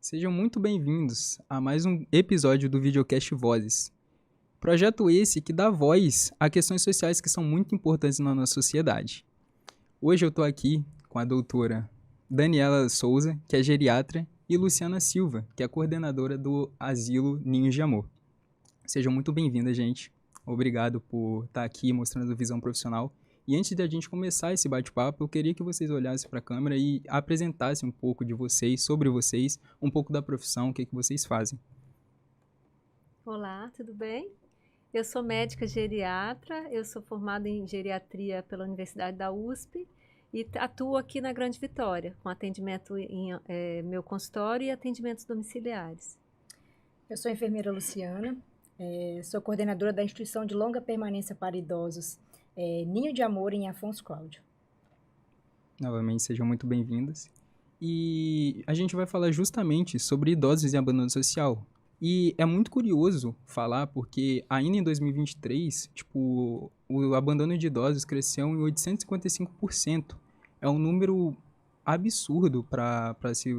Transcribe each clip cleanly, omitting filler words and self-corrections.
Sejam muito bem-vindos a mais um episódio do Videocast Vozes. Projeto esse que dá voz a questões sociais que são muito importantes na nossa sociedade. Hoje eu estou aqui com a doutora Daniela Souza, que é geriatra, e Luciana Silva, que é coordenadora do Asilo Ninhos de Amor. Sejam muito bem-vindas, gente. Obrigado por estar aqui mostrando visão profissional. E antes de a gente começar esse bate-papo, eu queria que vocês olhassem para a câmera e apresentassem um pouco de vocês, sobre vocês, um pouco da profissão, o que vocês fazem. Olá, tudo bem? Eu sou médica geriatra, eu sou formada em geriatria pela Universidade da USP e atuo aqui na Grande Vitória, com atendimento em meu consultório e atendimentos domiciliares. Eu sou a enfermeira Luciana, sou coordenadora da instituição de longa permanência para idosos, Ninho de Amor, em Afonso Cláudio. Novamente, sejam muito bem-vindas. E a gente vai falar justamente sobre idosos e abandono social. E é muito curioso falar porque ainda em 2023, o abandono de idosos cresceu em 855%. É um número absurdo para se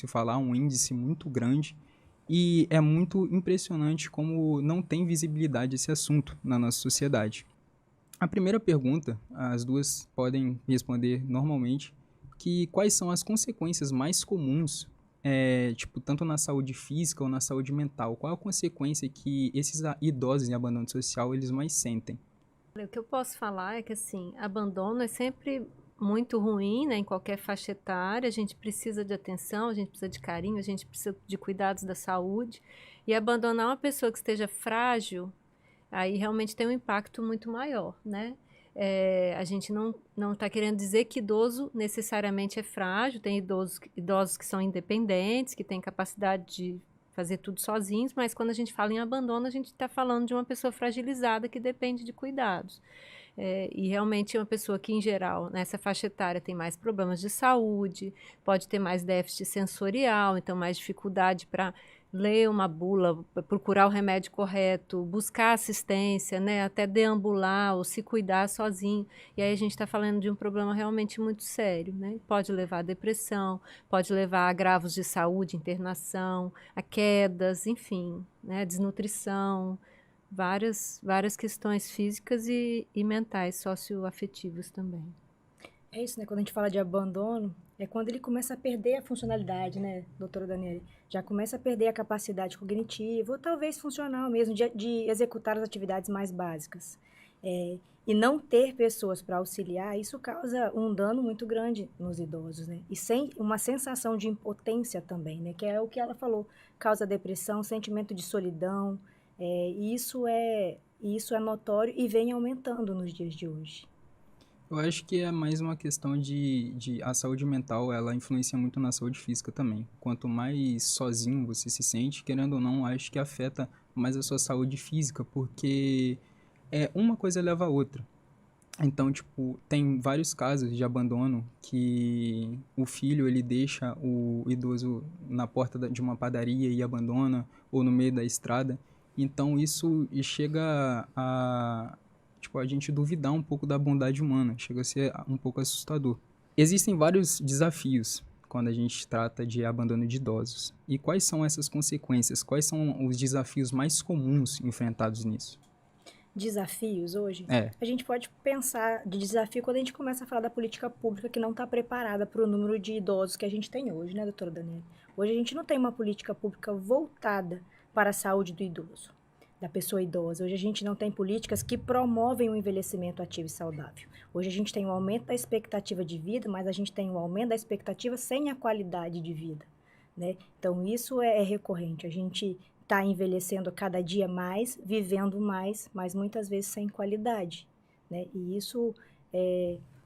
falar, um índice muito grande. E é muito impressionante como não tem visibilidade esse assunto na nossa sociedade. A primeira pergunta, as duas podem responder normalmente, que quais são as consequências mais comuns, tanto na saúde física ou na saúde mental? Qual a consequência que esses idosos em abandono social eles mais sentem? O que eu posso falar é que, assim, abandono é sempre muito ruim, né, em qualquer faixa etária. A gente precisa de atenção, a gente precisa de carinho, a gente precisa de cuidados da saúde. E abandonar uma pessoa que esteja frágil, aí realmente tem um impacto muito maior, né? A gente não está querendo dizer que idoso necessariamente é frágil, tem idosos que são independentes, que têm capacidade de fazer tudo sozinhos, mas quando a gente fala em abandono, a gente está falando de uma pessoa fragilizada que depende de cuidados. E realmente é uma pessoa que, em geral, nessa faixa etária tem mais problemas de saúde, pode ter mais déficit sensorial, então mais dificuldade para ler uma bula, procurar o remédio correto, buscar assistência, né, até deambular ou se cuidar sozinho. E aí a gente está falando de um problema realmente muito sério, né? Pode levar a depressão, pode levar a agravos de saúde, internação, a quedas, enfim, né, desnutrição, várias questões físicas e mentais, socioafetivas também. É isso, né? Quando a gente fala de abandono, é quando ele começa a perder a funcionalidade, né, doutora Daniela? Já começa a perder a capacidade cognitiva, ou talvez funcional mesmo, de executar as atividades mais básicas. E não ter pessoas para auxiliar, isso causa um dano muito grande nos idosos, né? E sem uma sensação de impotência também, né? Que é o que ela falou, causa depressão, sentimento de solidão, e isso é notório e vem aumentando nos dias de hoje. Eu acho que é mais uma questão de a saúde mental, ela influencia muito na saúde física também. Quanto mais sozinho você se sente, querendo ou não, acho que afeta mais a sua saúde física, porque uma coisa leva a outra. Então, tem vários casos de abandono que o filho, ele deixa o idoso na porta de uma padaria e abandona, ou no meio da estrada. Então, isso chega a gente duvidar um pouco da bondade humana, chega a ser um pouco assustador. Existem vários desafios quando a gente trata de abandono de idosos. E quais são essas consequências? Quais são os desafios mais comuns enfrentados nisso? Desafios hoje, É, a gente pode pensar de desafio quando a gente começa a falar da política pública que não está preparada para o número de idosos que a gente tem hoje, né, doutora Daniela? Hoje a gente não tem uma política pública voltada para a saúde do idoso, da pessoa idosa. Hoje a gente não tem políticas que promovem o envelhecimento ativo e saudável. Hoje a gente tem um aumento da expectativa de vida, mas a gente tem um aumento da expectativa sem a qualidade de vida, né? Então isso é recorrente. A gente está envelhecendo cada dia mais, vivendo mais, mas muitas vezes sem qualidade, né? E isso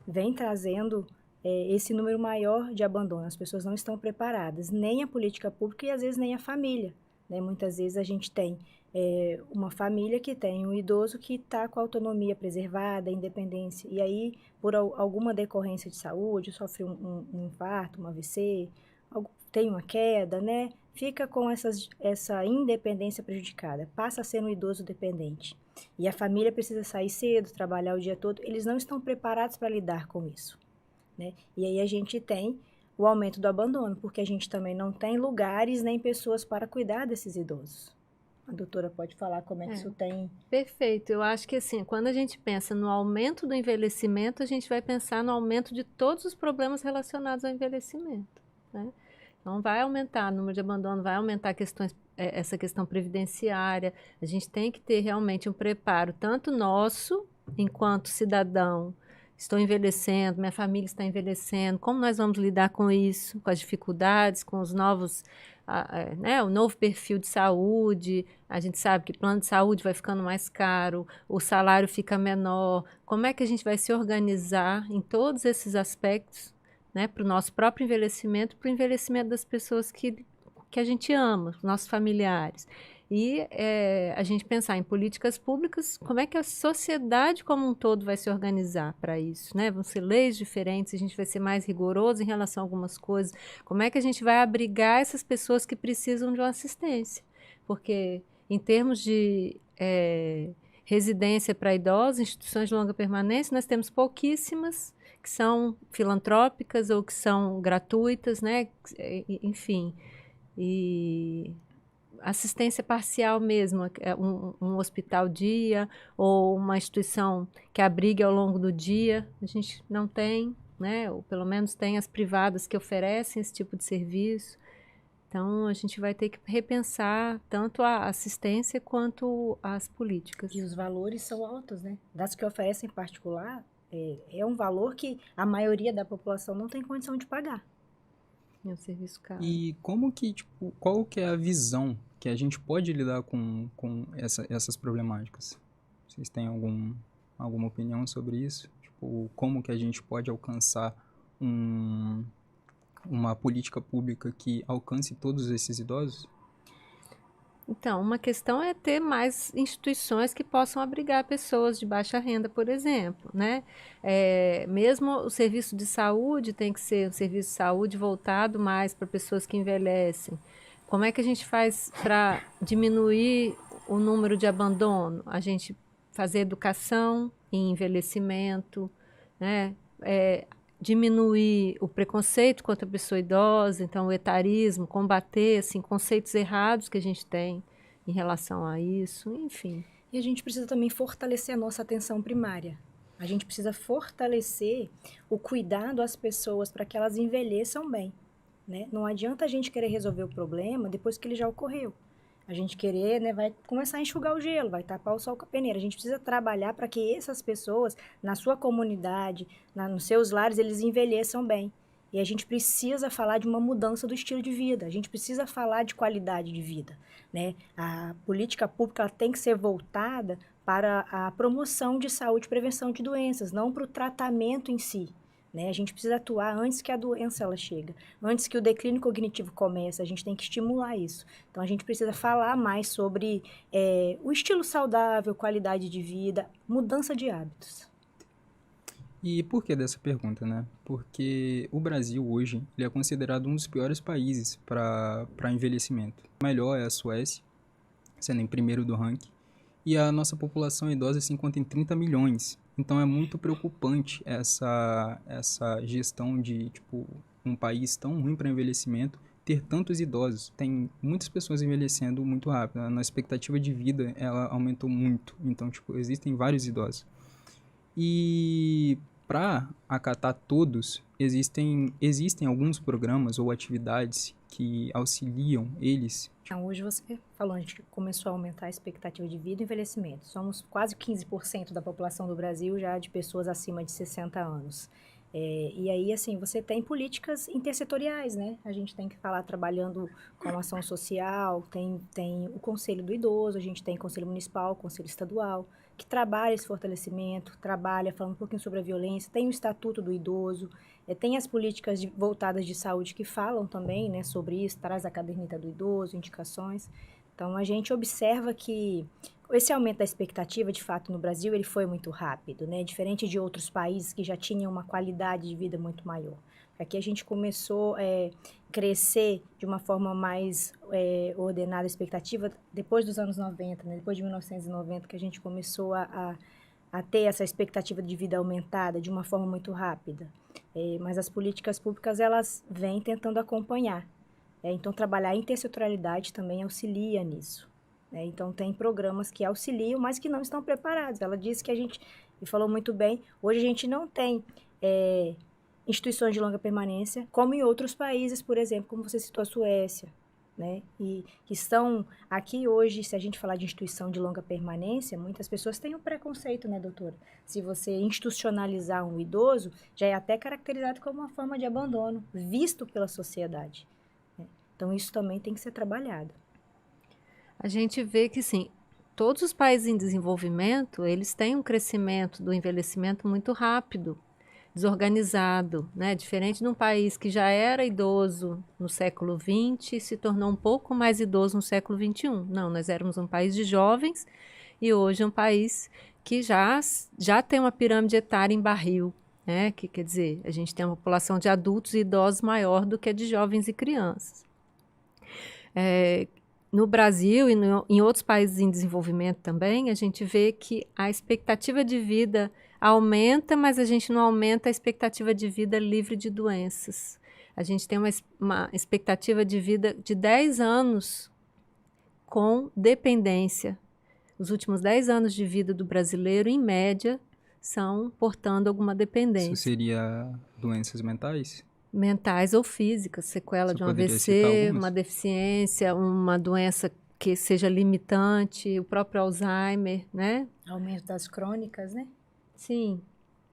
vem trazendo esse número maior de abandono. As pessoas não estão preparadas, nem a política pública e às vezes nem a família, né? Muitas vezes a gente tem uma família que tem um idoso que está com a autonomia preservada, a independência, e aí, por alguma decorrência de saúde, sofre um infarto, um AVC, tem uma queda, né? Fica com essa independência prejudicada, passa a ser um idoso dependente. E a família precisa sair cedo, trabalhar o dia todo, eles não estão preparados para lidar com isso, né? E aí a gente tem o aumento do abandono, porque a gente também não tem lugares nem pessoas para cuidar desses idosos. A doutora pode falar como é que isso tem... Perfeito. Eu acho que assim, quando a gente pensa no aumento do envelhecimento, a gente vai pensar no aumento de todos os problemas relacionados ao envelhecimento, né? Então, vai aumentar o número de abandono, vai aumentar essa questão previdenciária. A gente tem que ter realmente um preparo, tanto nosso, enquanto cidadão, estou envelhecendo, minha família está envelhecendo, como nós vamos lidar com isso, com as dificuldades, com os novos, né, o novo perfil de saúde. A gente sabe que plano de saúde vai ficando mais caro, o salário fica menor. Como é que a gente vai se organizar em todos esses aspectos, né, para o nosso próprio envelhecimento, para o envelhecimento das pessoas que a gente ama, nossos familiares. E a gente pensar em políticas públicas, como é que a sociedade como um todo vai se organizar para isso, né? Vão ser leis diferentes, a gente vai ser mais rigoroso em relação a algumas coisas. Como é que a gente vai abrigar essas pessoas que precisam de uma assistência? Porque, em termos de residência para idosos, instituições de longa permanência, nós temos pouquíssimas que são filantrópicas ou que são gratuitas, né? Enfim, e assistência parcial mesmo, um hospital dia ou uma instituição que abrigue ao longo do dia, a gente não tem, né? Ou pelo menos tem as privadas que oferecem esse tipo de serviço. Então, a gente vai ter que repensar tanto a assistência quanto as políticas. E os valores são altos, né? Das que oferecem em particular, é um valor que a maioria da população não tem condição de pagar. É um serviço caro. E como que, tipo, qual que é a visão que a gente pode lidar com essas problemáticas? Vocês têm alguma opinião sobre isso? Tipo, como que a gente pode alcançar uma política pública que alcance todos esses idosos? Então, uma questão é ter mais instituições que possam abrigar pessoas de baixa renda, por exemplo, né? Mesmo o serviço de saúde tem que ser um serviço de saúde voltado mais para pessoas que envelhecem. Como é que a gente faz para diminuir o número de abandono? A gente fazer educação em envelhecimento, né? Diminuir o preconceito contra a pessoa idosa, então o etarismo, combater assim, conceitos errados que a gente tem em relação a isso, enfim. E a gente precisa também fortalecer a nossa atenção primária. A gente precisa fortalecer o cuidado às pessoas para que elas envelheçam bem, né? Não adianta a gente querer resolver o problema depois que ele já ocorreu. A gente querer, né, vai começar a enxugar o gelo, vai tapar o sol com a peneira. A gente precisa trabalhar para que essas pessoas, na sua comunidade, nos seus lares, eles envelheçam bem. E a gente precisa falar de uma mudança do estilo de vida. A gente precisa falar de qualidade de vida, né? A política pública ela tem que ser voltada para a promoção de saúde e prevenção de doenças, não para o tratamento em si. Né? A gente precisa atuar antes que a doença ela chega, antes que o declínio cognitivo comece, a gente tem que estimular isso. Então, a gente precisa falar mais sobre o estilo saudável, qualidade de vida, mudança de hábitos. E por que dessa pergunta, né? Porque o Brasil hoje ele é considerado um dos piores países para envelhecimento. O melhor é a Suécia, sendo em primeiro do ranking, e a nossa população idosa se encontra em 30 milhões. Então é muito preocupante essa gestão de, tipo, um país tão ruim para envelhecimento ter tantos idosos. Tem muitas pessoas envelhecendo muito rápido. A nossa expectativa de vida, ela aumentou muito. Então, tipo, existem vários idosos. E para acatar todos, existem alguns programas ou atividades que auxiliam eles. Então, hoje você falou, a gente começou a aumentar a expectativa de vida e envelhecimento. Somos quase 15% da população do Brasil já de pessoas acima de 60 anos. E aí, assim, você tem políticas intersetoriais, né? A gente tem que falar trabalhando com ação social, tem o Conselho do Idoso, a gente tem Conselho Municipal, Conselho Estadual, que trabalha esse fortalecimento, trabalha falando um pouquinho sobre a violência, tem o Estatuto do Idoso, tem as políticas voltadas de saúde que falam também, né, sobre isso, traz a caderneta do idoso, indicações. Então, a gente observa que esse aumento da expectativa, de fato, no Brasil, ele foi muito rápido, né? Diferente de outros países que já tinham uma qualidade de vida muito maior. Aqui a gente começou a crescer de uma forma mais ordenada a expectativa depois dos anos 90, né? Depois de 1990, que a gente começou a ter essa expectativa de vida aumentada de uma forma muito rápida. mas as políticas públicas, elas vêm tentando acompanhar. Então, trabalhar a intersetorialidade também auxilia nisso. Então, tem programas que auxiliam, mas que não estão preparados. Ela disse que e falou muito bem, hoje a gente não tem instituições de longa permanência, como em outros países, por exemplo, como você citou a Suécia, né? E que estão aqui hoje, se a gente falar de instituição de longa permanência, muitas pessoas têm um preconceito, né, doutora? Se você institucionalizar um idoso, já é até caracterizado como uma forma de abandono, visto pela sociedade. Então, isso também tem que ser trabalhado. A gente vê que, sim, todos os países em desenvolvimento, eles têm um crescimento do envelhecimento muito rápido, desorganizado, né? Diferente de um país que já era idoso no século XX e se tornou um pouco mais idoso no século XXI. Não, nós éramos um país de jovens e hoje é um país que já tem uma pirâmide etária em barril, né? Que quer dizer, a gente tem uma população de adultos e idosos maior do que a de jovens e crianças. No Brasil e em outros países em desenvolvimento também, a gente vê que a expectativa de vida aumenta, mas a gente não aumenta a expectativa de vida livre de doenças. A gente tem uma expectativa de vida de 10 anos com dependência. Os últimos 10 anos de vida do brasileiro, em média, são portando alguma dependência. Isso seria doenças mentais? Mentais ou físicas, sequela de um AVC, uma deficiência, uma doença que seja limitante, o próprio Alzheimer, né? Aumento das crônicas, né? Sim,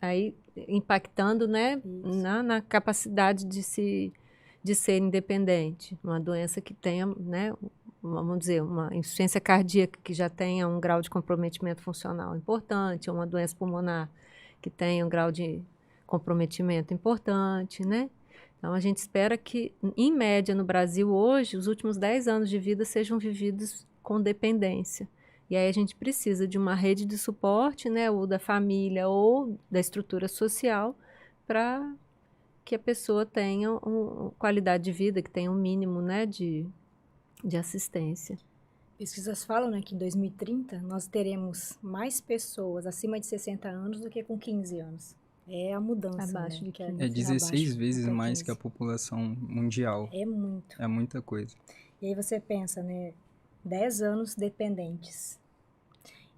aí impactando, né, na capacidade de ser independente. Uma doença que tenha, né, vamos dizer, uma insuficiência cardíaca que já tenha um grau de comprometimento funcional importante, ou uma doença pulmonar que tenha um grau de comprometimento importante, né? Então, a gente espera que, em média, no Brasil, hoje, os últimos 10 anos de vida sejam vividos com dependência. E aí a gente precisa de uma rede de suporte, né, ou da família ou da estrutura social, para que a pessoa tenha uma qualidade de vida, que tenha um mínimo, né, de assistência. Pesquisas falam, né, que em 2030 nós teremos mais pessoas acima de 60 anos do que com 15 anos. É a mudança, abaixo, né? de 15. É 16 abaixo, vezes até mais 15. que a população mundial. É muito. É muita coisa. E aí você pensa, né, 10 anos dependentes.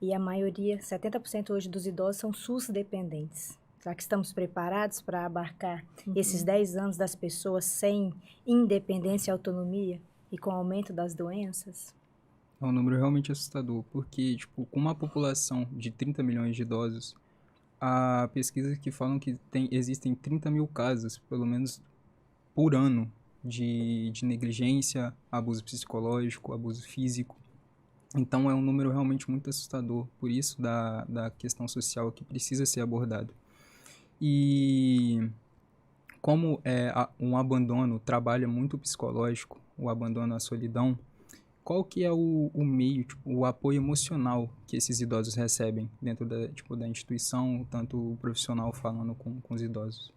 E a maioria, 70% hoje dos idosos são SUS dependentes. Será que estamos preparados para abarcar esses 10 anos das pessoas sem independência e autonomia e com aumento das doenças? É um número realmente assustador, porque, tipo, com uma população de 30 milhões de idosos, há pesquisas que falam que existem 30 mil casos, pelo menos por ano, de negligência, abuso psicológico, abuso físico. Então, é um número realmente muito assustador, por isso da questão social que precisa ser abordada. E como um abandono trabalha muito o psicológico, o abandono à solidão, qual que é o meio, tipo, o apoio emocional que esses idosos recebem dentro da instituição, tanto o profissional falando com os idosos?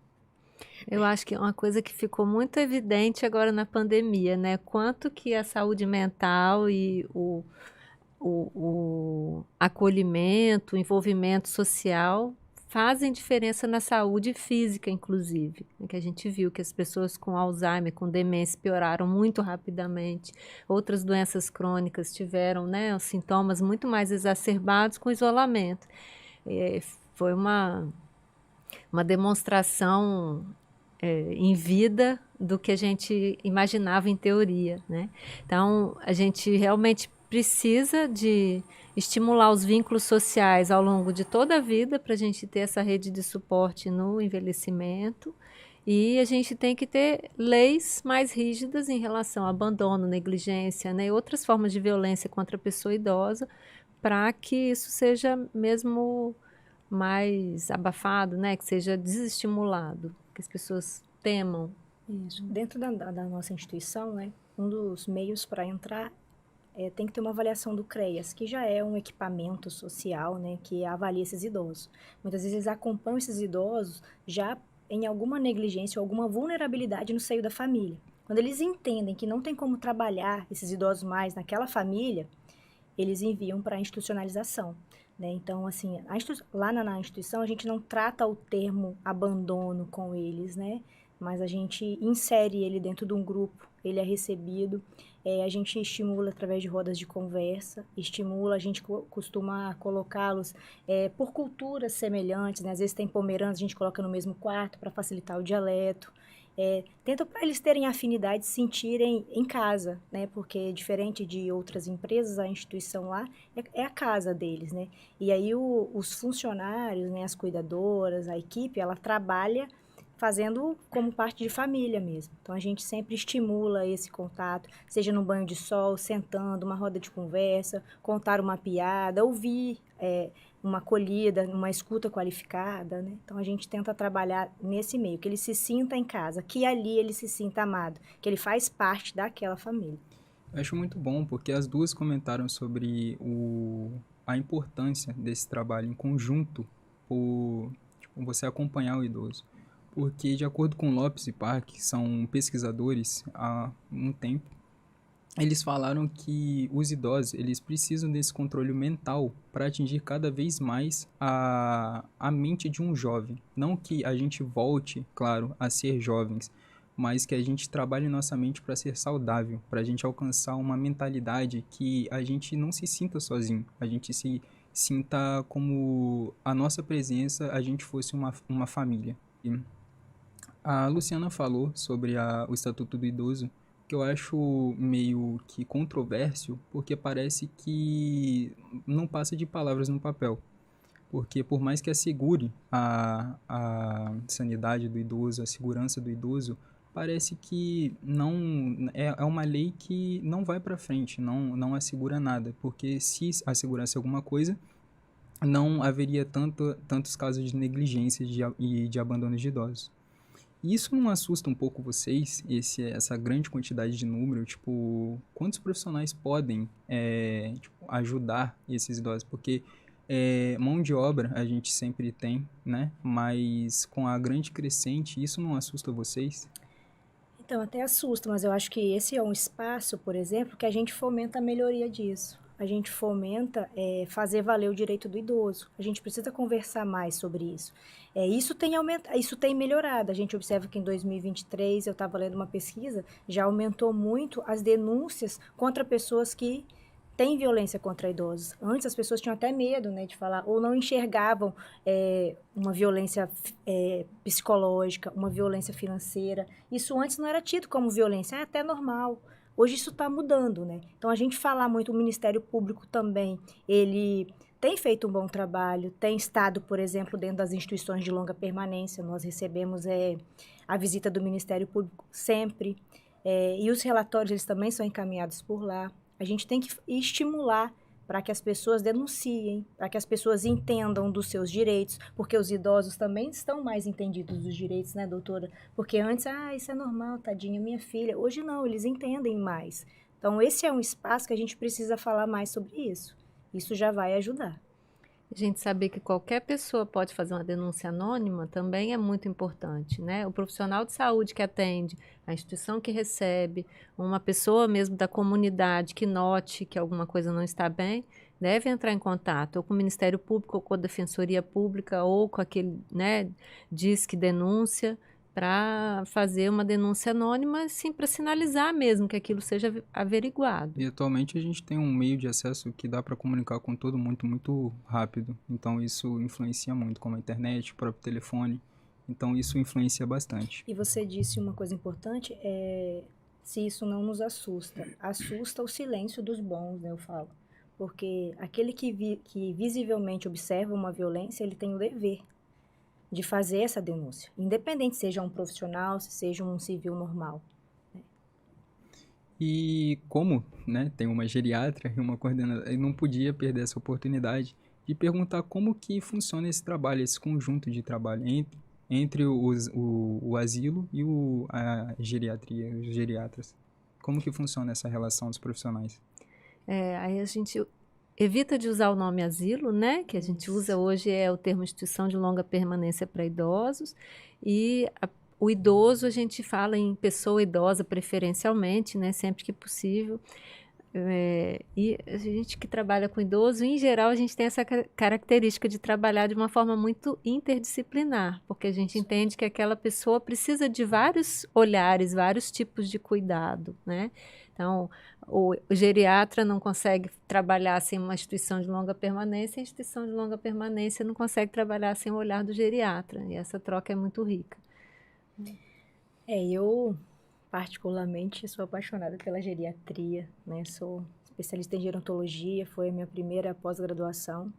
Eu acho que é uma coisa que ficou muito evidente agora na pandemia, né? Quanto que a saúde mental e o acolhimento, o envolvimento social fazem diferença na saúde física, inclusive. Que a gente viu que as pessoas com Alzheimer, com demência, pioraram muito rapidamente. Outras doenças crônicas tiveram, né, os sintomas muito mais exacerbados com isolamento. Foi uma demonstração em vida do que a gente imaginava em teoria, né? Então, a gente realmente precisa de estimular os vínculos sociais ao longo de toda a vida para a gente ter essa rede de suporte no envelhecimento, e a gente tem que ter leis mais rígidas em relação ao abandono, negligência, né, e outras formas de violência contra a pessoa idosa, para que isso seja mesmo mais abafado, né, que seja desestimulado, que as pessoas temam. Isso. Dentro da nossa instituição, né, um dos meios para entrar tem que ter uma avaliação do CREAS, que já é um equipamento social, né, que avalia esses idosos. Muitas vezes eles acompanham esses idosos já em alguma negligência ou alguma vulnerabilidade no seio da família. Quando eles entendem que não tem como trabalhar esses idosos mais naquela família, eles enviam para a institucionalização. né? Então, assim, lá na instituição a gente não trata o termo abandono com eles, né? Mas a gente insere ele dentro de um grupo, ele é recebido, a gente estimula através de rodas de conversa, estimula, a gente costuma colocá-los por culturas semelhantes, né? Às vezes tem pomeranos, a gente coloca no mesmo quarto para facilitar o dialeto. Tenta para eles terem afinidade, se sentirem em casa, né? Porque diferente de outras empresas, a instituição lá é a casa deles, né? E aí os funcionários, né, as cuidadoras, a equipe, ela trabalha fazendo como parte de família mesmo. Então, a gente sempre estimula esse contato, seja no banho de sol, sentando, uma roda de conversa, contar uma piada, ouvir uma acolhida, uma escuta qualificada, né? Então, a gente tenta trabalhar nesse meio, que ele se sinta em casa, que ali ele se sinta amado, que ele faz parte daquela família. Eu acho muito bom, porque as duas comentaram sobre a importância desse trabalho em conjunto, por tipo, você acompanhar o idoso. Porque, de acordo com Lopes e Park, que são pesquisadores há um tempo, eles falaram que os idosos eles precisam desse controle mental para atingir cada vez mais a mente de um jovem. Não que a gente volte, claro, a ser jovens, mas que a gente trabalhe nossa mente para ser saudável, para a gente alcançar uma mentalidade que a gente não se sinta sozinho, a gente se sinta como a nossa presença, a gente fosse uma família. E a Luciana falou sobre o Estatuto do Idoso, que eu acho meio que controvérsio, porque parece que não passa de palavras no papel. Porque por mais que assegure a sanidade do idoso, a segurança do idoso, parece que não é uma lei que não vai para frente, não assegura nada. Porque se assegurasse alguma coisa, não haveria tantos casos de negligência e de abandono de idosos. E isso não assusta um pouco vocês, essa grande quantidade de número? Tipo, quantos profissionais podem ajudar esses idosos? Porque mão de obra a gente sempre tem, né? Mas com a grande crescente, isso não assusta vocês? Então, até assusta, mas eu acho que esse é um espaço, por exemplo, que a gente fomenta a melhoria disso. A gente fomenta fazer valer o direito do idoso. A gente precisa conversar mais sobre isso. Isso tem melhorado. A gente observa que em 2023, eu estava lendo uma pesquisa, já aumentou muito as denúncias contra pessoas que têm violência contra idosos. Antes as pessoas tinham até medo, né, de falar, ou não enxergavam uma violência psicológica, uma violência financeira. Isso antes não era tido como violência, é até normal. Hoje isso está mudando, né? Então, a gente falar muito, o Ministério Público também, ele tem feito um bom trabalho, tem estado, por exemplo, dentro das instituições de longa permanência, nós recebemos a visita do Ministério Público sempre, e os relatórios, eles também são encaminhados por lá. A gente tem que estimular para que as pessoas denunciem, para que as pessoas entendam dos seus direitos, porque os idosos também estão mais entendidos dos direitos, né, doutora? Porque antes, isso é normal, tadinha, minha filha. Hoje não, eles entendem mais. Então, esse é um espaço que a gente precisa falar mais sobre isso. Isso já vai ajudar. A gente saber que qualquer pessoa pode fazer uma denúncia anônima também é muito importante, né? O profissional de saúde que atende, a instituição que recebe, uma pessoa mesmo da comunidade que note que alguma coisa não está bem, deve entrar em contato ou com o Ministério Público, ou com a Defensoria Pública, ou com aquele, né, Disque Denúncia, para fazer uma denúncia anônima, assim, para sinalizar mesmo que aquilo seja averiguado. E atualmente a gente tem um meio de acesso que dá para comunicar com todo mundo muito rápido. Então isso influencia muito, como a internet, o próprio telefone. Então isso influencia bastante. E você disse uma coisa importante, se isso não nos assusta. Assusta o silêncio dos bons, né, eu falo. Porque aquele que visivelmente observa uma violência, ele tem o dever de fazer essa denúncia, independente seja um profissional, se seja um civil normal. E como, né, tem uma geriatra e uma coordenadora, eu não podia perder essa oportunidade de perguntar como que funciona esse trabalho, esse conjunto de trabalho entre o asilo e a geriatria, os geriatras. Como que funciona essa relação dos profissionais? Aí a gente evita de usar o nome asilo, né? Que a gente usa hoje o termo instituição de longa permanência para idosos. E o idoso a gente fala em pessoa idosa preferencialmente, né? Sempre que possível. E a gente que trabalha com idoso, em geral, a gente tem essa característica de trabalhar de uma forma muito interdisciplinar, porque a gente entende que aquela pessoa precisa de vários olhares, vários tipos de cuidado, né? Então, o geriatra não consegue trabalhar sem uma instituição de longa permanência, a instituição de longa permanência não consegue trabalhar sem o olhar do geriatra, e essa troca é muito rica. Eu particularmente sou apaixonada pela geriatria, né? Sou especialista em gerontologia, foi a minha primeira pós-graduação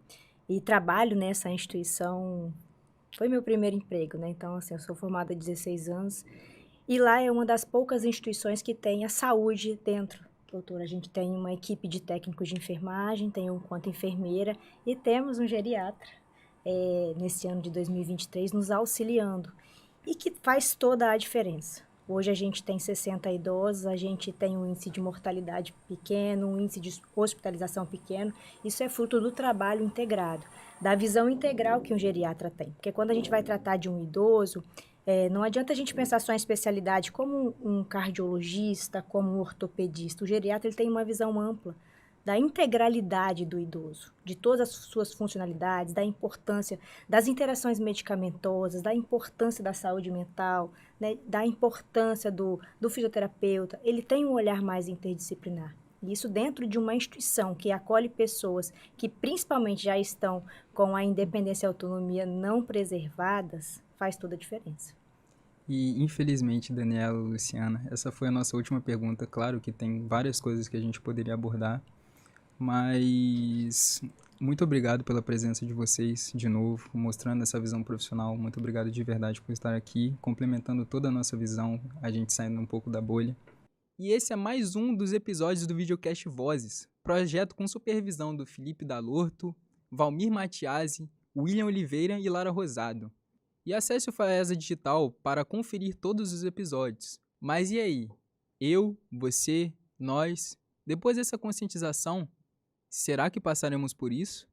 e trabalho nessa instituição, foi meu primeiro emprego, né? Então, assim, eu sou formada há 16 anos e lá é uma das poucas instituições que tem a saúde dentro. Doutora, a gente tem uma equipe de técnicos de enfermagem, tenho enquanto enfermeira e temos um geriatra nesse ano de 2023 nos auxiliando e que faz toda a diferença. Hoje a gente tem 60 idosos, a gente tem um índice de mortalidade pequeno, um índice de hospitalização pequeno. Isso é fruto do trabalho integrado, da visão integral que um geriatra tem. Porque quando a gente vai tratar de um idoso, não adianta a gente pensar só em especialidade como um cardiologista, como um ortopedista. O geriatra ele tem uma visão ampla da integralidade do idoso, de todas as suas funcionalidades, da importância das interações medicamentosas, da importância da saúde mental, né, da importância do fisioterapeuta. Ele tem um olhar mais interdisciplinar. E isso dentro de uma instituição que acolhe pessoas que principalmente já estão com a independência e autonomia não preservadas, faz toda a diferença. E, infelizmente, Daniela, Luciana, essa foi a nossa última pergunta. Claro que tem várias coisas que a gente poderia abordar, mas muito obrigado pela presença de vocês de novo, mostrando essa visão profissional. Muito obrigado de verdade por estar aqui, complementando toda a nossa visão, a gente saindo um pouco da bolha. E esse é mais um dos episódios do Videocast Vozes, projeto com supervisão do Felipe Dalorto, Valmir Matiasi, William Oliveira e Lara Rosado. E acesse o Faesa Digital para conferir todos os episódios. Mas e aí? Eu, você, nós, depois dessa conscientização, será que passaremos por isso?